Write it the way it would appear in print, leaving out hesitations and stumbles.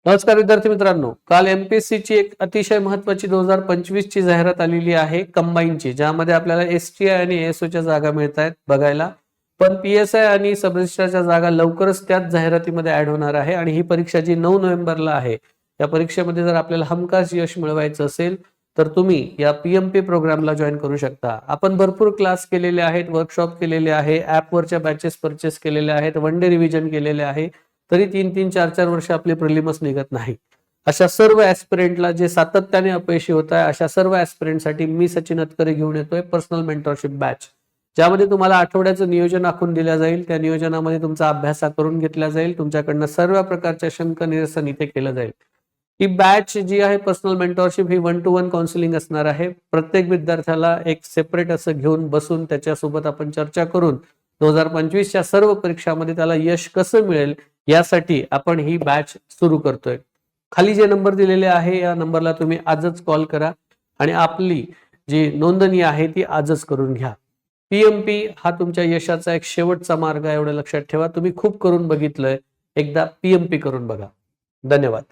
नमस्कार विद्यार्थी मित्रांनो, काल एमपीएससी ची एक अतिशय महत्त्वाची 2025 ची जाहिरात आलेली आहे कंबाईनची, ज्यामध्ये आपल्याला एसटीआय आणि एएसओ च्या जागा मिळतायत बघायला. पण पीएसआय आणि सब रजिस्ट्रारच्या जागा लवकरच त्याच जाहिरातीमध्ये ऍड होणार आहे आणि ही परीक्षा जी 9 नोव्हेंबरला आहे, या परीक्षेमध्ये जर आपल्याला हमखास यश मिळवायचं असेल तर तुम्ही या पीएमपी प्रोग्रामला जॉईन करू शकता. आपण भरपूर क्लास केलेले आहेत, वर्कशॉप केलेले आहे, ॲपवरच्या बॅचेस परचेस केलेले आहेत, वन डे रिव्हिजन केलेले आहे. तरी 3-3, 4-4 वर्ष आपले प्रिलिमस निघत नाही. अशा सर्व ऍस्पिरंटला जे सातत्याने अपयशी होत आहे, अशा सर्व ऍस्पिरंटसाठी मी सचिन अतकरे घेऊन येतोय पर्सनल मेंटरशिप बॅच, ज्यामध्ये तुम्हाला आठवड्याचं नियोजन आखून दिलं जाईल. त्या नियोजनामध्ये तुमचा अभ्यास करून घेतला जाईल. तुमच्याकडनं सर्व प्रकारच्या शंक निरसन इथे केलं जाईल. ही बॅच जी आहे personal mentorship, he 1 to 1 counselling असणार आहे. प्रत्येक विद्यार्थ्याला एक सेपरेट असं घेऊन बसून त्याच्यासोबत आपण चर्चा करून 2025च्या सर्व परीक्षांमध्ये त्याला यश कसं मिळेल यासाठी आपण ही बॅच सुरू करतोय. खाली जे नंबर दिलेले आहे या नंबरला तुम्ही आजच कॉल करा आणि आपली जी नोंदणी आहे ती आजच करून घ्या. पीएमपी हा तुमच्या यशाचा एक शेवटचा मार्ग आहे, एवढं लक्षात ठेवा. तुम्ही खूप करून बघितलंय, एकदा पीएमपी करून बघा. धन्यवाद.